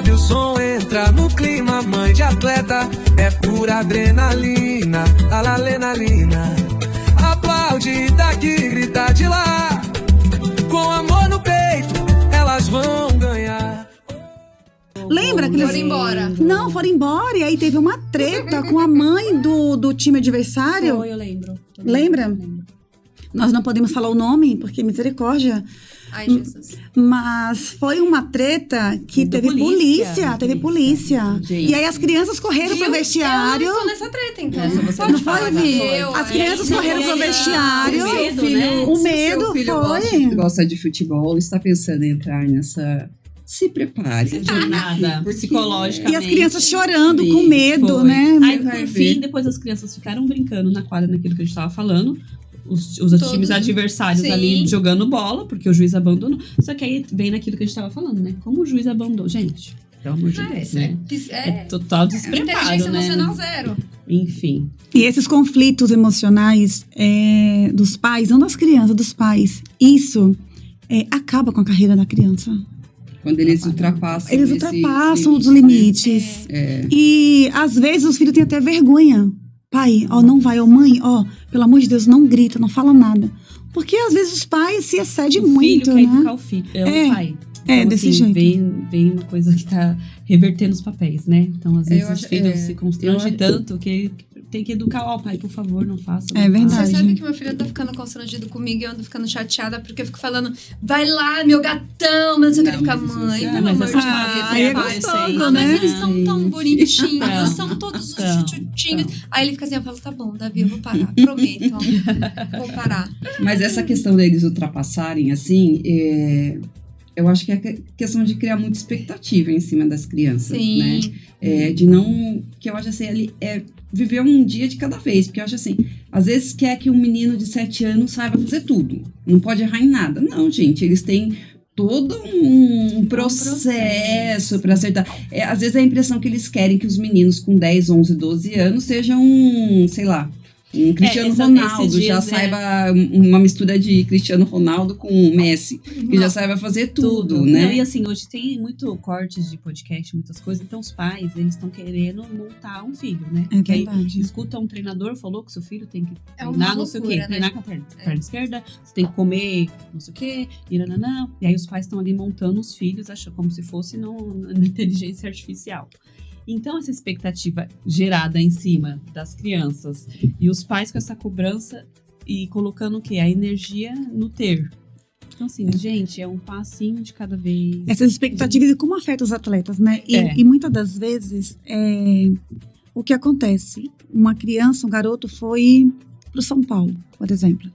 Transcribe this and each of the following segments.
sobe o som, entra no clima, mãe de atleta, é pura adrenalina, alalenalina. Aplaude daqui, grita de lá, com amor no peito, elas vão ganhar. Lembra que eles foram embora? Não, foram embora. E aí teve uma treta com a mãe do time adversário. Foi, eu lembro. Lembra? Lembro. Nós não podemos falar o nome, porque misericórdia. Ai, Jesus. Mas foi uma treta que teve polícia. Teve polícia. Gente. E aí as crianças correram pro vestiário. Eu não estou nessa treta, então. Essa você Pode não falar foi, Vi? eu. As crianças correram pro vestiário. O medo, né? O Se medo seu filho foi. gosta de futebol, está pensando em entrar nessa... Se prepare. Jornada psicologicamente. E as crianças chorando, com Sim, medo, Foi. né? Aí, Vai por ver. fim, depois as crianças ficaram brincando na quadra naquilo que a gente tava falando. Os times adversários Sim. ali jogando bola, porque o juiz abandonou. Só que aí vem naquilo que a gente tava falando, né? Como o juiz abandonou. Gente, pelo amor de Deus, né? É total despreparo, inteligência né? emocional zero. Enfim. E esses conflitos emocionais dos pais, não das crianças, dos pais, isso acaba com a carreira da criança. Quando eles ultrapassam... Eles ultrapassam os limites. E às vezes os filhos têm até vergonha. Pai, não vai, mãe, pelo amor de Deus, não grita, não fala nada. Porque às vezes os pais se excedem muito, O filho quer né? educar o filho, o pai. Então, desse assim, jeito. Vem uma coisa que tá revertendo os papéis, né? Então, às vezes, os filhos se constrangem tanto que tem que educar. Pai, por favor, não faça. É verdade. Você sabe que meu filho tá ficando constrangido comigo e eu ando ficando chateada porque eu fico falando, vai lá, meu gatão, mas eu quero ficar mãe. Pelo amor de Deus. é gostoso, né? Mas eles são tão bonitinhos, Não. são todos os Não. chuchutinhos. Aí ele fica assim, eu falo, tá bom, Davi, eu vou parar, prometo, vou parar. Mas essa questão deles ultrapassarem, assim, eu acho que é questão de criar muita expectativa em cima das crianças, Sim. né? De não... Que eu acho assim, viver um dia de cada vez. Porque eu acho assim, às vezes quer que um menino de 7 anos saiba fazer tudo. Não pode errar em nada. Não, gente, eles têm todo um processo para acertar. Às vezes a impressão que eles querem que os meninos com 10, 11, 12 anos sejam, sei lá, um Cristiano Ronaldo, já saiba uma mistura de Cristiano Ronaldo com Messi, que já saiba fazer tudo, né? Não, e assim, hoje tem muito cortes de podcast, muitas coisas, então os pais, eles estão querendo montar um filho, né? É Porque aí verdade. escuta um treinador, falou que seu filho tem que uma treinar não sei o quê, loucura, né? treinar com a perna esquerda, você tem que comer não sei o quê, e aí os pais estão ali montando os filhos, achando como se fosse na inteligência artificial. Então, essa expectativa gerada em cima das crianças e os pais com essa cobrança e colocando o quê? A energia no ter. Então, assim, gente, é um passinho de cada vez. Essas expectativas e como afeta os atletas, né? E muitas das vezes, o que acontece? Uma criança, um garoto foi pro São Paulo, por exemplo.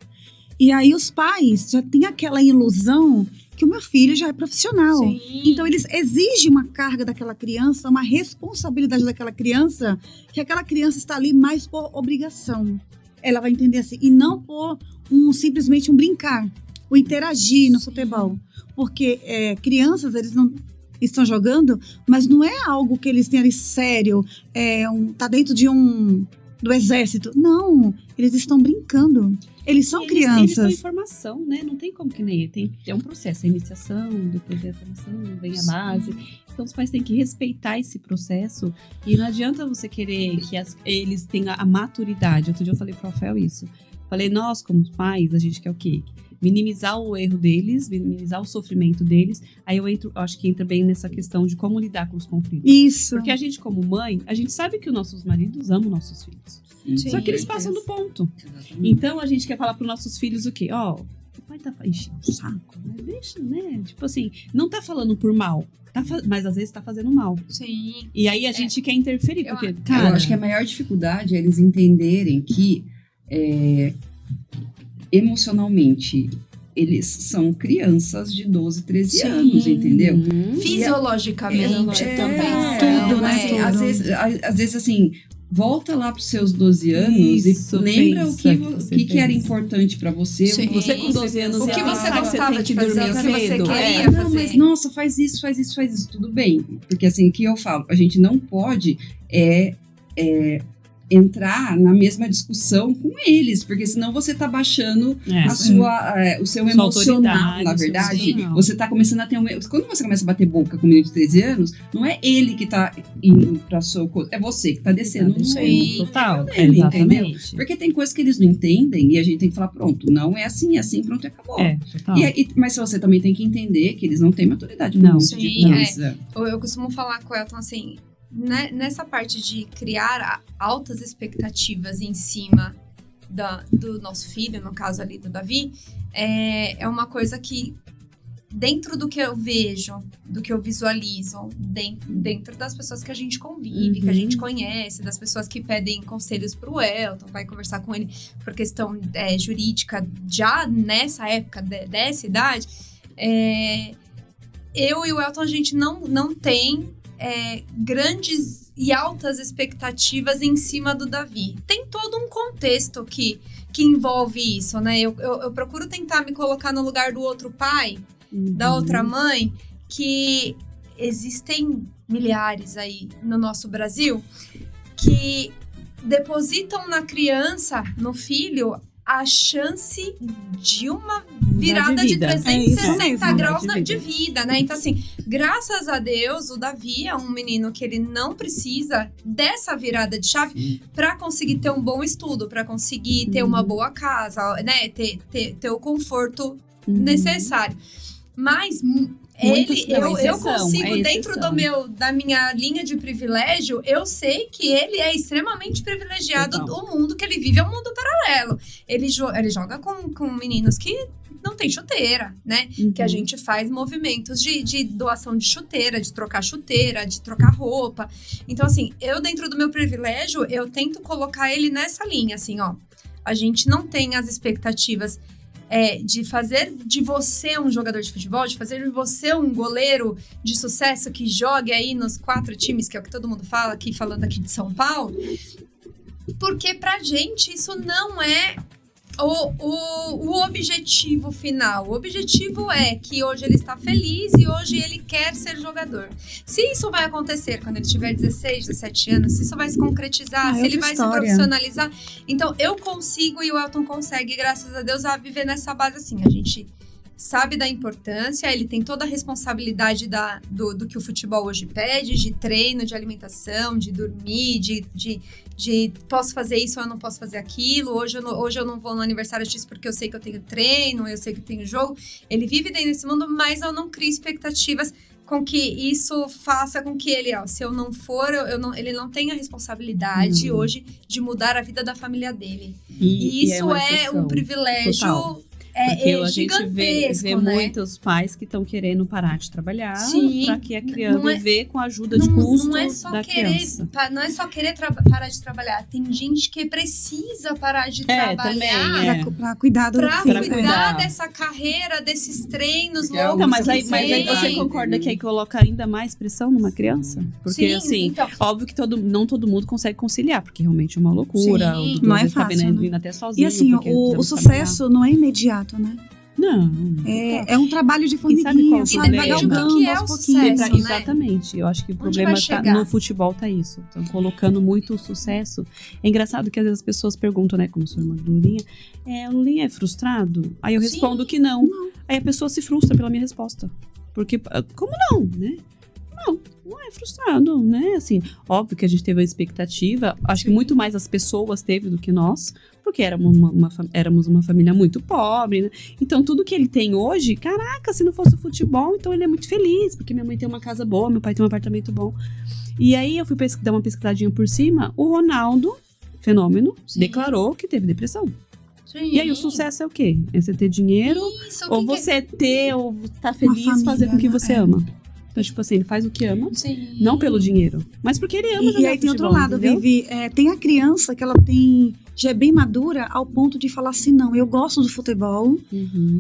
E aí os pais já têm aquela ilusão que o meu filho já é profissional. Sim. Então, eles exigem uma carga daquela criança, uma responsabilidade daquela criança, que aquela criança está ali mais por obrigação. Ela vai entender assim, e não por simplesmente um brincar, o interagir no futebol. Porque crianças, eles não estão jogando, mas não é algo que eles têm ali sério, tá dentro do exército. Não, eles estão brincando. Eles são crianças. Eles estão em formação, né? Não tem como que nem... É um processo, a iniciação, depois da formação, vem a base. Então, os pais têm que respeitar esse processo. E não adianta você querer que eles tenham a maturidade. Outro dia eu falei pro Rafael isso. Falei, nós, como pais, a gente quer o quê? Minimizar o erro deles, minimizar o sofrimento deles. Aí eu acho que entra bem nessa questão de como lidar com os conflitos. Isso. Porque a gente, como mãe, a gente sabe que os nossos maridos amam nossos filhos. Sim, Só que eles passam do ponto. Exatamente. Então, a gente quer falar pros nossos filhos o quê? O pai tá enchendo o saco, né? Deixa, né? Tipo assim, não tá falando por mal, mas às vezes tá fazendo mal. Sim. E aí a gente quer interferir, porque, Eu cara... acho que a maior dificuldade é eles entenderem que emocionalmente eles são crianças de 12, 13 anos, entendeu? Fisiologicamente também. tudo, né? Assim, Tudo. às vezes assim, volta lá pros seus 12 anos Isso, e lembra pensa o que era importante pra você. Sim. Você com 12 anos O que ia você pensar gostava tem de que fazer, dormir o que você cedo. queria Não, fazer. mas nossa, faz isso, tudo bem. Porque assim, o que eu falo, a gente não pode entrar na mesma discussão com eles, porque senão você tá baixando o seu emocional, na verdade. Você tá começando a ter quando você começa a bater boca com um menino de 13 anos, não é ele que tá indo pra sua coisa, é você que tá descendo total, dele, entendeu? exatamente. Porque tem coisas que eles não entendem e a gente tem que falar, pronto, não é assim, pronto, e acabou. Total. Mas você também tem que entender que eles não têm maturidade. Não. Eu costumo falar com o Elton assim, nessa parte de criar altas expectativas em cima do nosso filho, no caso ali do Davi, é uma coisa que, dentro do que eu vejo, do que eu visualizo, dentro das pessoas que a gente convive, que a gente conhece, das pessoas que pedem conselhos pro Elton, vai conversar com ele por questão jurídica, já nessa época, dessa idade, eu e o Elton, a gente não tem grandes e altas expectativas em cima do Davi. Tem todo um contexto que envolve isso, né? Eu procuro tentar me colocar no lugar do outro pai, da outra mãe, que existem milhares aí no nosso Brasil que depositam na criança, no filho, a chance de uma virada de 360 graus de vida, né? Então, assim, graças a Deus, o Davi é um menino que ele não precisa dessa virada de chave para conseguir ter um bom estudo, para conseguir ter uma boa casa, né? Ter o conforto necessário. Mas eu consigo, dentro da minha linha de privilégio, eu sei que ele é extremamente privilegiado. O mundo que ele vive é um mundo paralelo. Ele joga com meninos que não tem chuteira, né? Que a gente faz movimentos de doação de chuteira, de trocar roupa. Então, assim, eu, dentro do meu privilégio, eu tento colocar ele nessa linha, assim, ó. A gente não tem as expectativas de fazer de você um jogador de futebol, de fazer de você um goleiro de sucesso que jogue aí nos 4 times, que é o que todo mundo fala aqui, falando aqui de São Paulo, porque pra gente isso não é o objetivo final. O objetivo é que hoje ele está feliz e hoje ele quer ser jogador. Se isso vai acontecer quando ele tiver 16, 17 anos, se isso vai se concretizar, se ele vai se profissionalizar, então eu consigo e o Elton consegue, graças a Deus, a viver nessa base assim. A gente sabe da importância, ele tem toda a responsabilidade do que o futebol hoje pede, de treino, de alimentação, de dormir, de posso fazer isso ou eu não posso fazer aquilo, hoje eu não vou no aniversário X porque eu sei que eu tenho treino, eu sei que eu tenho jogo. Ele vive dentro desse mundo, mas eu não crio expectativas com que isso faça com que ele, se eu não for, ele não tenha a responsabilidade hoje de mudar a vida da família dele. E isso é um privilégio total. Porque a gente vê né? muitos pais que estão querendo parar de trabalhar para que a criança viver com a ajuda de custo da criança. Não é só querer parar de trabalhar. Tem gente que precisa parar de trabalhar para cuidar dessa carreira, desses treinos loucos. Mas aí você concorda que aí coloca ainda mais pressão numa criança? Porque óbvio que não todo mundo consegue conciliar, porque realmente é uma loucura. Não é fácil, né? Indo até sozinho. E assim, o sucesso não é imediato, né? Não. É um trabalho de formiguinha, sabe? Vai galgando aos pouquinhos. Né? Exatamente. Eu acho que o problema no futebol tá isso. Estão colocando muito o sucesso. É engraçado que às vezes as pessoas perguntam, né? Como sou irmã do Lulinha. O Lulinha é frustrado? Aí eu respondo que não. Aí a pessoa se frustra pela minha resposta. Porque, como não, né? Não é frustrado, né? Assim, óbvio que a gente teve uma expectativa. Acho que muito mais as pessoas teve do que nós. Porque éramos uma família muito pobre, né? Então, tudo que ele tem hoje, caraca, se não fosse o futebol, então ele é muito feliz. Porque minha mãe tem uma casa boa, meu pai tem um apartamento bom. E aí, eu fui dar uma pesquisadinha por cima. O Ronaldo, fenômeno, declarou que teve depressão. Sim. E aí, o sucesso é o quê? É você ter dinheiro, ou você ter, ou tá feliz, família, fazer com o que você ama. Então, tipo assim, ele faz o que ama, não pelo dinheiro, mas porque ele ama jogar futebol. E aí tem outro lado, entendeu? Vivi, tem a criança que ela já é bem madura ao ponto de falar assim, não, eu gosto do futebol,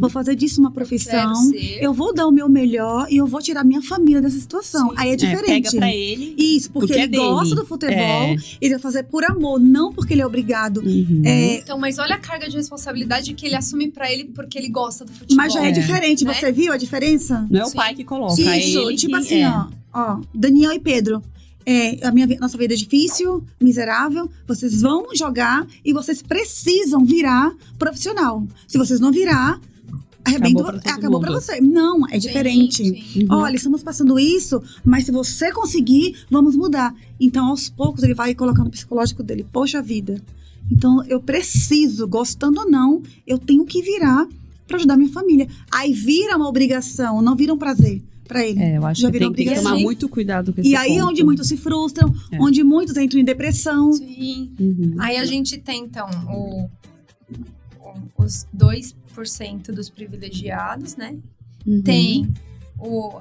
vou fazer disso uma profissão, eu vou dar o meu melhor e eu vou tirar minha família dessa situação. Aí é diferente. Pega pra ele. Isso, porque ele gosta do futebol, ele vai fazer por amor, não porque ele é obrigado. Então, mas olha a carga de responsabilidade que ele assume pra ele porque ele gosta do futebol. Mas já é diferente, né? Você viu a diferença? Não é o pai que coloca, isso, ele tipo assim, ó, Daniel e Pedro. Nossa vida é difícil, miserável, vocês vão jogar e vocês precisam virar profissional. Se vocês não virar, acabou pra você. Não, é diferente. Sim. Olha, estamos passando isso, mas se você conseguir, vamos mudar. Então, aos poucos, ele vai colocando o psicológico dele. Poxa vida. Então, eu preciso, gostando ou não, eu tenho que virar pra ajudar minha família. Aí vira uma obrigação, não vira um prazer pra ele. Eu acho Já que virou tem que tomar muito cuidado com esse E aí, ponto. onde muitos se frustram, onde muitos entram em depressão. Sim. Uhum. Aí a gente tem, então, os 2% dos privilegiados, né? Uhum. Tem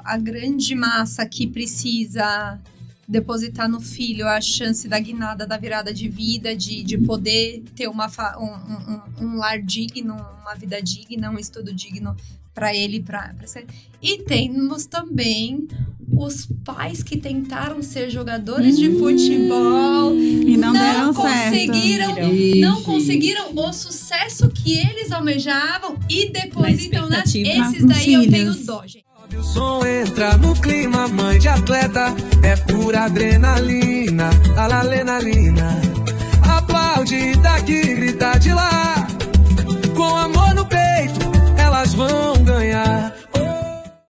a grande massa que precisa depositar no filho a chance da guinada, da virada de vida, de poder ter um lar digno, uma vida digna, um estudo digno para ele, para ser. E temos também os pais que tentaram ser jogadores de futebol E não deram conseguiram, certo. não conseguiram o sucesso que eles almejavam e depositam Na esses expectativa. daí eu tenho Filhos. dó, gente. O som entra no clima, mãe de atleta, é pura adrenalina, alenalina. Aplaude daqui, grita de lá.